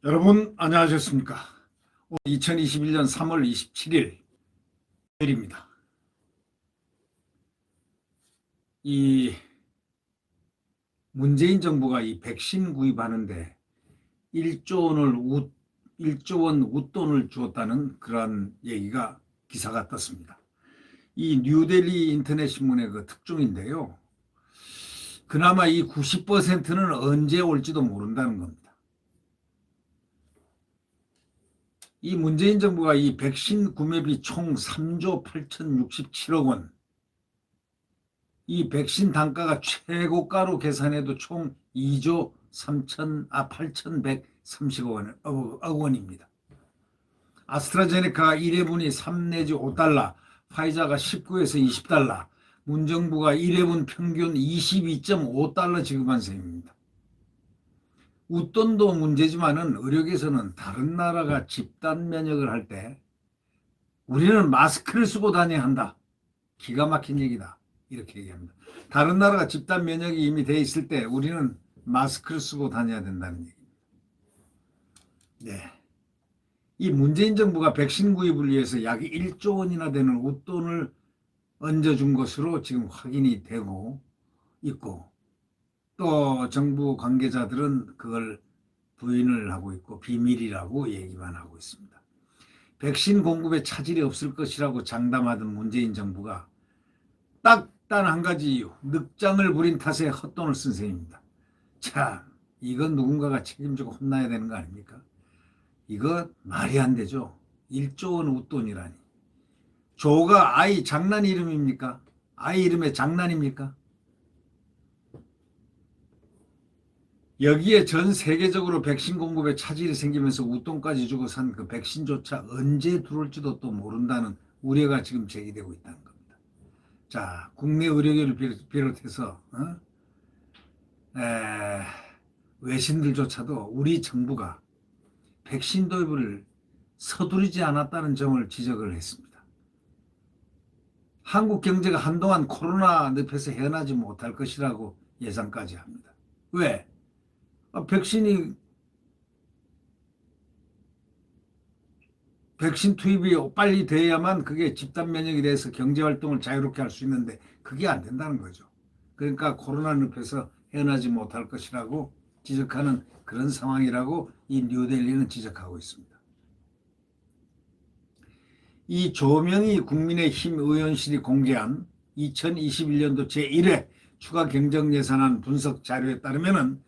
여러분 안녕하셨습니까? 2021년 3월 27일 일입니다. 이 문재인 정부가 이 백신 구입하는데 1조 원 웃돈을 주었다는 그러한 얘기가 기사가 떴습니다. 이 뉴델리 인터넷 신문의 그 특종인데요. 그나마 이 90%는 언제 올지도 모른다는 겁니다. 이 문재인 정부가 이 백신 구매비 총 3조 8,067억 원, 이 백신 단가가 최고가로 계산해도 총 2조 8,130억 원입니다. 아스트라제네카 1회분이 3 내지 5달러, 파이자가 19에서 20달러, 문정부가 1회분 평균 22.5달러 지급한 셈입니다. 웃돈도 문제지만은 의료계에서는 다른 나라가 집단 면역을 할 때 우리는 마스크를 쓰고 다녀야 한다. 기가 막힌 얘기다. 이렇게 얘기합니다. 다른 나라가 집단 면역이 이미 돼 있을 때 우리는 마스크를 쓰고 다녀야 된다는 얘기입니다. 네. 이 문재인 정부가 백신 구입을 위해서 약 1조 원이나 되는 웃돈을 얹어준 것으로 지금 확인이 되고 있고, 또 정부 관계자들은 그걸 부인을 하고 있고 비밀이라고 얘기만 하고 있습니다. 백신 공급에 차질이 없을 것이라고 장담하던 문재인 정부가 딱 단 한 가지 이유, 늑장을 부린 탓에 헛돈을 쓴 셈입니다. 참, 이건 누군가가 책임지고 혼나야 되는 거 아닙니까? 이거 말이 안 되죠. 1조 원 웃돈이라니. 조가 아이 장난 이름입니까? 아이 이름에 장난입니까? 여기에 전 세계적으로 백신 공급에 차질이 생기면서 웃돈까지 주고 산 그 백신조차 언제 들어올지도 또 모른다는 우려가 지금 제기되고 있다는 겁니다. 자, 국내 의료계를 비롯해서 외신들조차도 우리 정부가 백신 도입을 서두르지 않았다는 점을 지적을 했습니다. 한국 경제가 한동안 코로나 늪에서 헤어나지 못할 것이라고 예상까지 합니다. 왜? 백신 투입이 빨리 돼야만 그게 집단 면역이 돼서 경제 활동을 자유롭게 할 수 있는데 그게 안 된다는 거죠. 그러니까 코로나 늪에서 헤어나지 못할 것이라고 지적하는 그런 상황이라고 이 뉴델리는 지적하고 있습니다. 이 조명희 국민의힘 의원실이 공개한 2021년도 제1회 추가 경정 예산안 분석 자료에 따르면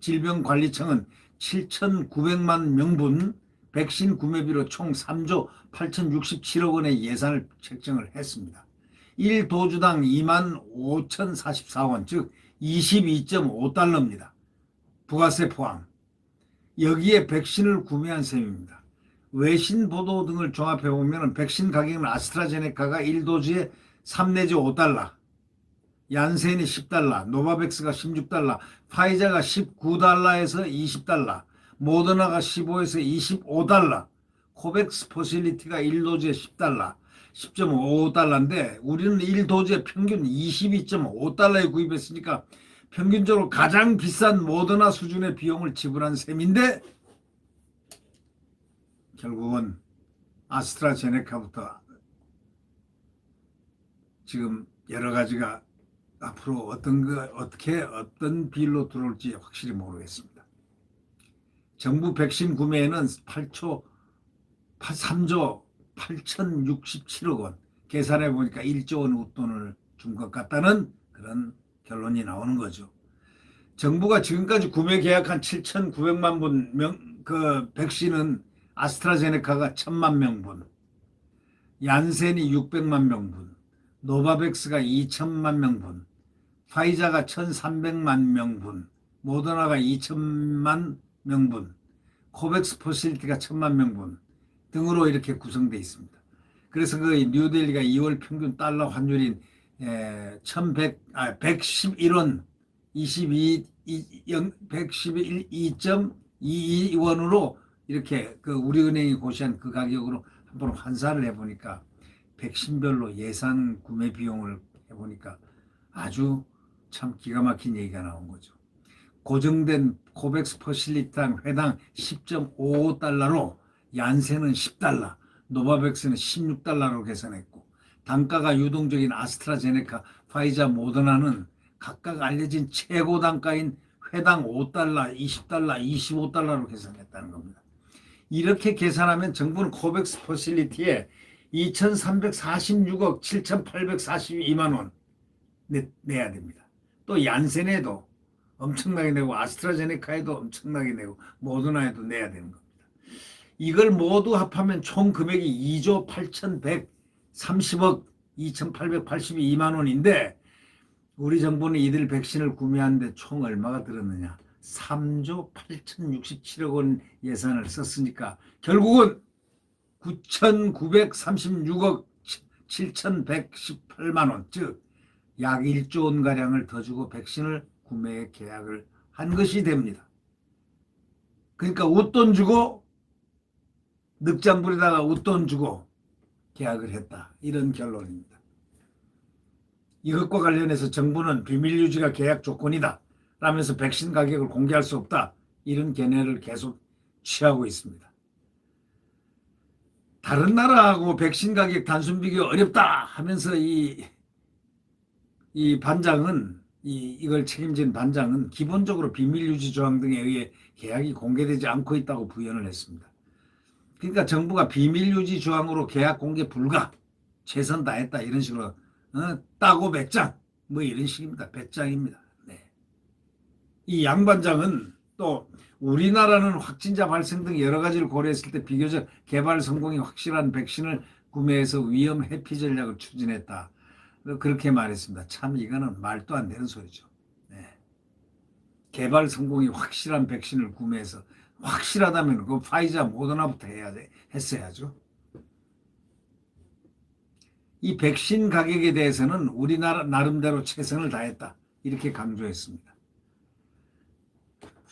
질병관리청은 7,900만 명분 백신 구매비로 총 3조 8,067억 원의 예산을 책정을 했습니다. 1도주당 25,044원, 즉 22.5달러입니다. 부가세 포함. 여기에 백신을 구매한 셈입니다. 외신 보도 등을 종합해 보면 백신 가격은 아스트라제네카가 1도주에 3 내지 5달러, 얀센이 10달러, 노바백스가 16달러, 파이자가 19달러에서 20달러, 모더나가 15에서 25달러, 코백스 포실리티가 1도주에 10달러, 10.55달러인데 우리는 1도주에 평균 22.5달러에 구입했으니까 평균적으로 가장 비싼 모더나 수준의 비용을 지불한 셈인데 결국은 아스트라제네카부터 지금 여러 가지가 앞으로 어떤 비율로 들어올지 확실히 모르겠습니다. 정부 백신 구매에는 3조 8,067억 원, 계산해 보니까 1조 원 웃돈을 준 것 같다는 그런 결론이 나오는 거죠. 정부가 지금까지 구매 계약한 7,900만 분 그 백신은 아스트라제네카가 1,000만 명분, 얀센이 600만 명분, 노바백스가 2천만 명분, 파이자가 1,300만 명분, 모더나가 2천만 명분, 코백스 포실리티가 1,000만 명분 등으로 이렇게 구성되어 있습니다. 그래서 그 뉴델리가 2월 평균 달러 환율인 111원 112.22원으로 이렇게 그 우리은행이 고시한 그 가격으로 한번 환산을 해보니까 백신별로 예산 구매 비용을 해보니까 아주 참 기가 막힌 얘기가 나온 거죠. 고정된 코백스 퍼실리티당 회당 10.55달러로 얀센은 10달러, 노바백스는 16달러로 계산했고 단가가 유동적인 아스트라제네카, 파이자, 모더나는 각각 알려진 최고 단가인 회당 5달러, 20달러, 25달러로 계산했다는 겁니다. 이렇게 계산하면 정부는 코백스 퍼실리티에 2,346억 7,842만 원 내야 됩니다. 또 얀센에도 엄청나게 내고 아스트라제네카에도 엄청나게 내고 모더나에도 내야 되는 겁니다. 이걸 모두 합하면 총 금액이 2조 8,130억 2,882만 원인데 우리 정부는 이들 백신을 구매하는데 총 얼마가 들었느냐? 3조 8,067억 원 예산을 썼으니까 결국은 9,936억 7,118만 원, 즉 약 1조 원가량을 더 주고 백신을 구매 계약을 한 것이 됩니다. 그러니까 웃돈 주고 늑장 부리다가 웃돈 주고 계약을 했다. 이런 결론입니다. 이것과 관련해서 정부는 비밀 유지가 계약 조건이다 라면서 백신 가격을 공개할 수 없다. 이런 견해를 계속 취하고 있습니다. 다른 나라하고 백신 가격 단순 비교 어렵다 하면서 이 반장은 이걸 책임진 반장은 기본적으로 비밀 유지 조항 등에 의해 계약이 공개되지 않고 있다고 부연을 했습니다. 그러니까 정부가 비밀 유지 조항으로 계약 공개 불가, 최선 다했다 이런 식으로 따고 배짱 뭐 이런 식입니다. 배짱입니다. 네. 이 양 반장은 또 우리나라는 확진자 발생 등 여러 가지를 고려했을 때 비교적 개발 성공이 확실한 백신을 구매해서 위험 회피 전략을 추진했다. 그렇게 말했습니다. 참 이거는 말도 안 되는 소리죠. 네. 개발 성공이 확실한 백신을 구매해서 확실하다면 그 파이자, 모더나부터 했어야죠. 이 백신 가격에 대해서는 우리나라 나름대로 최선을 다했다. 이렇게 강조했습니다.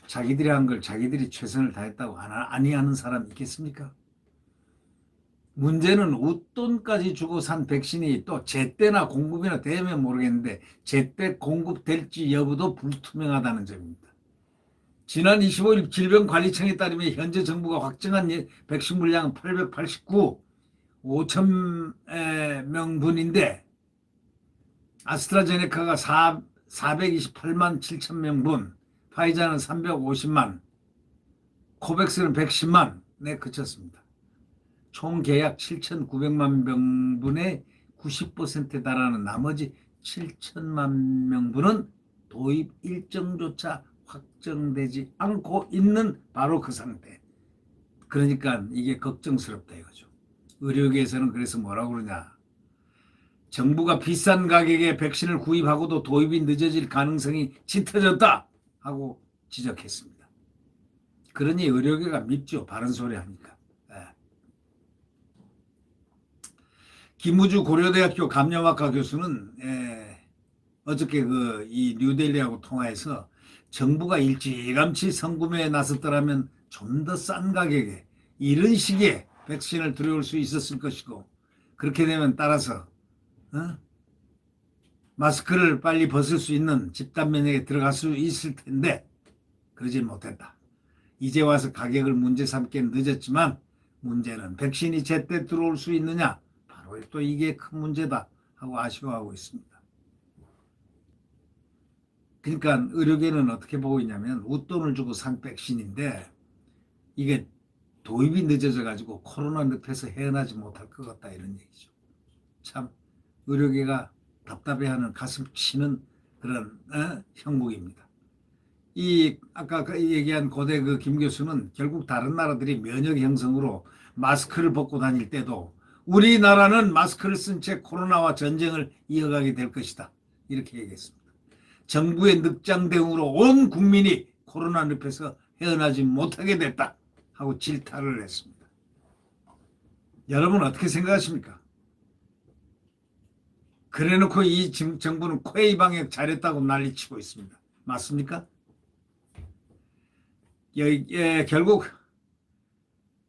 자기들이 한 걸 자기들이 최선을 다했다고 아니하는 사람 있겠습니까? 문제는 웃돈까지 주고 산 백신이 또 제때나 공급이나 되면 모르겠는데 제때 공급될지 여부도 불투명하다는 점입니다. 지난 25일 질병관리청에 따르면 현재 정부가 확정한 백신 물량은 889 5,000명분인데 아스트라제네카가 428만 7천 명분, 파이자는 350만, 코백스는 110만에 그쳤습니다. 총 계약 7,900만 명분의 90%에 달하는 나머지 7천만 명분은 도입 일정조차 확정되지 않고 있는 바로 그 상태. 그러니까 이게 걱정스럽다 이거죠. 의료계에서는 그래서 뭐라고 그러냐. 정부가 비싼 가격에 백신을 구입하고도 도입이 늦어질 가능성이 짙어졌다 하고 지적했습니다. 그러니 의료계가 밉죠. 바른 소리 하니까. 김우주 고려대학교 감염학과 교수는 어저께 이 뉴델리하고 통화해서 정부가 일찌감치 성구매에 나섰더라면 좀 더 싼 가격에 이런 식의 백신을 들여올 수 있었을 것이고 그렇게 되면 따라서 마스크를 빨리 벗을 수 있는 집단 면역에 들어갈 수 있을 텐데 그러지 못했다. 이제 와서 가격을 문제 삼기엔 늦었지만 문제는 백신이 제때 들어올 수 있느냐 바로 또 이게 큰 문제다 하고 아쉬워하고 있습니다. 그러니까 의료계는 어떻게 보고 있냐면 웃돈을 주고 산 백신인데 이게 도입이 늦어져 가지고 코로나 늪에서 헤어나지 못할 것 같다 이런 얘기죠. 참 의료계가 답답해하는 가슴 치는 그런 형국입니다. 아까 얘기한 고대 김 교수는 결국 다른 나라들이 면역 형성으로 마스크를 벗고 다닐 때도 우리나라는 마스크를 쓴 채 코로나와 전쟁을 이어가게 될 것이다 이렇게 얘기했습니다. 정부의 늑장 대응으로 온 국민이 코로나 늪에서 헤어나지 못하게 됐다 하고 질타를 했습니다. 여러분 어떻게 생각하십니까? 그래놓고 이 정부는 퀘이 방역 잘했다고 난리치고 있습니다. 맞습니까? 결국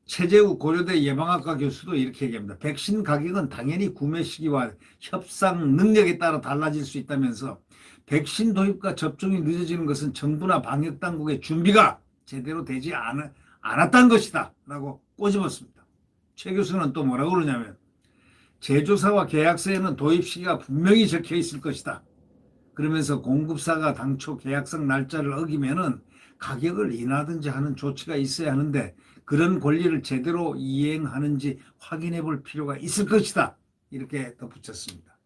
최재우 고려대 예방학과 교수도 이렇게 얘기합니다. 백신 가격은 당연히 구매 시기와 협상 능력에 따라 달라질 수 있다면서 백신 도입과 접종이 늦어지는 것은 정부나 방역당국의 준비가 제대로 되지 않았다는 것이다 라고 꼬집었습니다. 최 교수는 또 뭐라고 그러냐면 제조사와 계약서에는 도입 시기가 분명히 적혀 있을 것이다. 그러면서 공급사가 당초 계약성 날짜를 어기면은 가격을 인하든지 하는 조치가 있어야 하는데 그런 권리를 제대로 이행하는지 확인해 볼 필요가 있을 것이다. 이렇게 덧붙였습니다.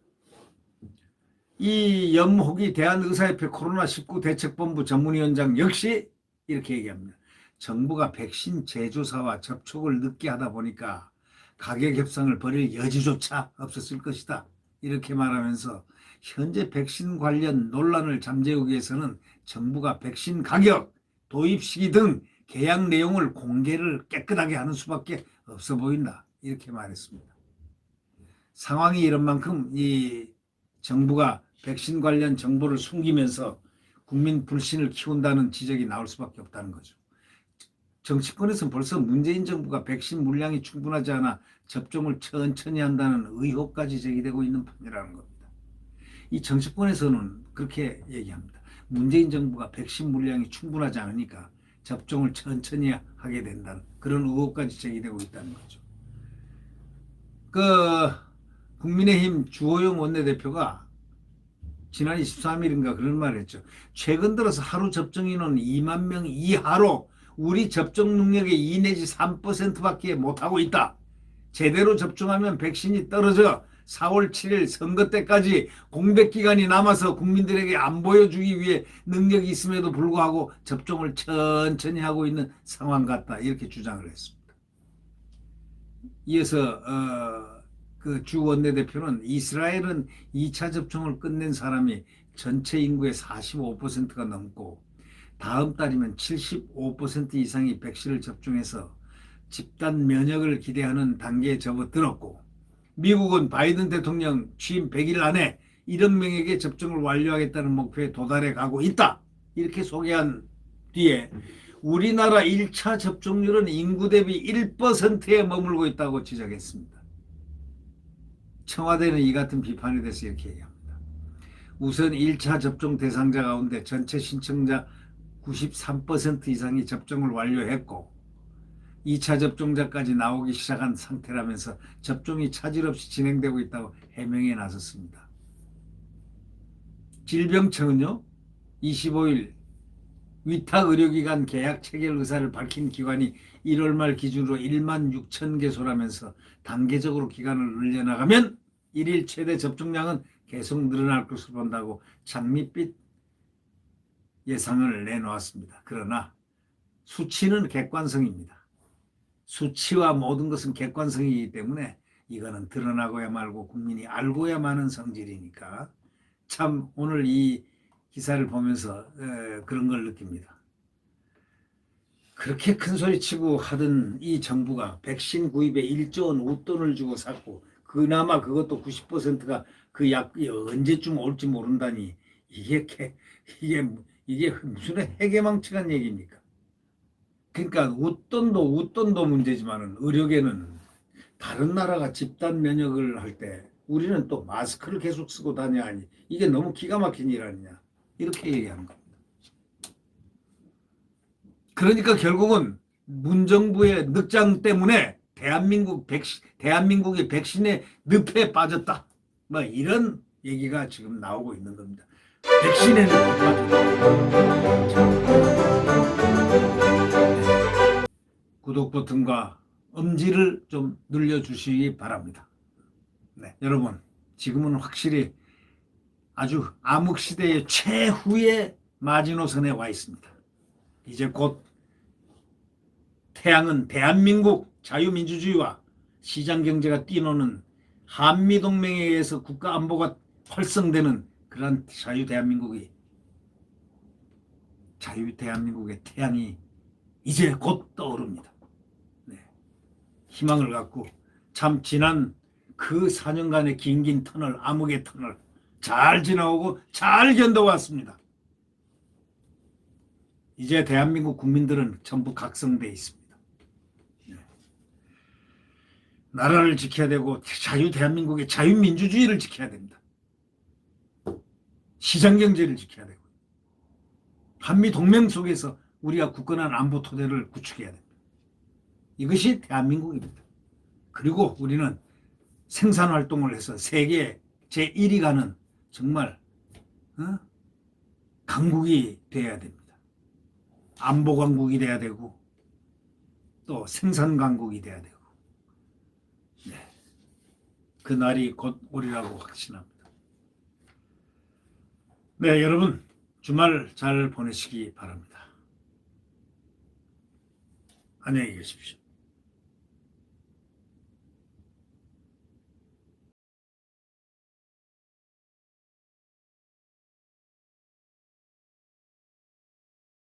이 염호기 대한의사협회 코로나19 대책본부 전문위원장 역시 이렇게 얘기합니다. 정부가 백신 제조사와 접촉을 늦게 하다 보니까 가격 협상을 벌일 여지조차 없었을 것이다. 이렇게 말하면서 현재 백신 관련 논란을 잠재우기 위해서는 정부가 백신 가격, 도입 시기 등 계약 내용을 공개를 깨끗하게 하는 수밖에 없어 보인다. 이렇게 말했습니다. 상황이 이런 만큼 이 정부가 백신 관련 정보를 숨기면서 국민 불신을 키운다는 지적이 나올 수밖에 없다는 거죠. 정치권에서는 벌써 문재인 정부가 백신 물량이 충분하지 않아 접종을 천천히 한다는 의혹까지 제기되고 있는 판이라는 겁니다. 이 정치권에서는 그렇게 얘기합니다. 문재인 정부가 백신 물량이 충분하지 않으니까 접종을 천천히 하게 된다는 그런 의혹까지 제기되고 있다는 거죠. 국민의힘 주호영 원내대표가 지난 23일인가 그런 말을 했죠. 최근 들어서 하루 접종 인원 2만 명 이하로 우리 접종 능력의 2 내지 3%밖에 못하고 있다. 제대로 접종하면 백신이 떨어져 4월 7일 선거 때까지 공백기간이 남아서 국민들에게 안 보여주기 위해 능력이 있음에도 불구하고 접종을 천천히 하고 있는 상황 같다. 이렇게 주장을 했습니다. 이어서 그 주 원내대표는 이스라엘은 2차 접종을 끝낸 사람이 전체 인구의 45%가 넘고 다음 달이면 75% 이상이 백신을 접종해서 집단 면역을 기대하는 단계에 접어들었고 미국은 바이든 대통령 취임 100일 안에 1억 명에게 접종을 완료하겠다는 목표에 도달해 가고 있다. 이렇게 소개한 뒤에 우리나라 1차 접종률은 인구 대비 1%에 머물고 있다고 지적했습니다. 청와대는 이 같은 비판에 대해서 이렇게 얘기합니다. 우선 1차 접종 대상자 가운데 전체 신청자 93% 이상이 접종을 완료했고 2차 접종자까지 나오기 시작한 상태라면서 접종이 차질 없이 진행되고 있다고 해명에 나섰습니다. 질병청은요 25일 위탁 의료기관 계약 체결 의사를 밝힌 기관이 1월 말 기준으로 1만 6천 개소라면서 단계적으로 기간을 늘려나가면 일일 최대 접종량은 계속 늘어날 것으로 본다고 장밋빛 예상을 내놓았습니다. 그러나 수치는 객관성입니다. 수치와 모든 것은 객관성이기 때문에 이거는 드러나고야 말고 국민이 알고야 마는 성질이니까 참 오늘 이 기사를 보면서 그런 걸 느낍니다. 그렇게 큰 소리 치고 하던 이 정부가 백신 구입에 1조 원 웃돈을 주고 샀고 그나마 그것도 90%가 그 약이 언제쯤 올지 모른다니 이게 무슨 해괴망측한 얘기입니까? 그러니까 웃돈도 문제지만은 의료계는 다른 나라가 집단 면역을 할 때 우리는 또 마스크를 계속 쓰고 다녀야 하니 이게 너무 기가 막힌 일 아니냐 이렇게 얘기하는 겁니다. 그러니까 결국은 문정부의 늑장 때문에 대한민국이 백신의 늪에 빠졌다. 뭐 이런 얘기가 지금 나오고 있는 겁니다. 백신의 늪에 빠졌다. 구독 버튼과 엄지를 좀 눌러주시기 바랍니다. 네, 여러분 지금은 확실히 아주 암흑시대의 최후의 마지노선에 와 있습니다. 이제 곧 태양은 대한민국 자유민주주의와 시장경제가 뛰노는 한미동맹에 의해서 국가안보가 활성되는 그런 자유대한민국의 태양이 이제 곧 떠오릅니다. 네. 희망을 갖고 참 지난 그 4년간의 긴 터널, 암흑의 터널 잘 지나오고 잘 견뎌왔습니다. 이제 대한민국 국민들은 전부 각성돼 있습니다. 네. 나라를 지켜야 되고 대한민국의 자유민주주의를 지켜야 됩니다. 시장경제를 지켜야 되고 한미동맹 속에서 우리가 굳건한 안보 토대를 구축해야 됩니다. 이것이 대한민국입니다. 그리고 우리는 생산활동을 해서 세계 제1위 가는 정말 강국이 돼야 됩니다. 안보 강국이 돼야 되고 또 생산 강국이 돼야 되고 네. 그 날이 곧 오리라고 확신합니다. 네, 여러분 주말 잘 보내시기 바랍니다. 안녕히 계십시오.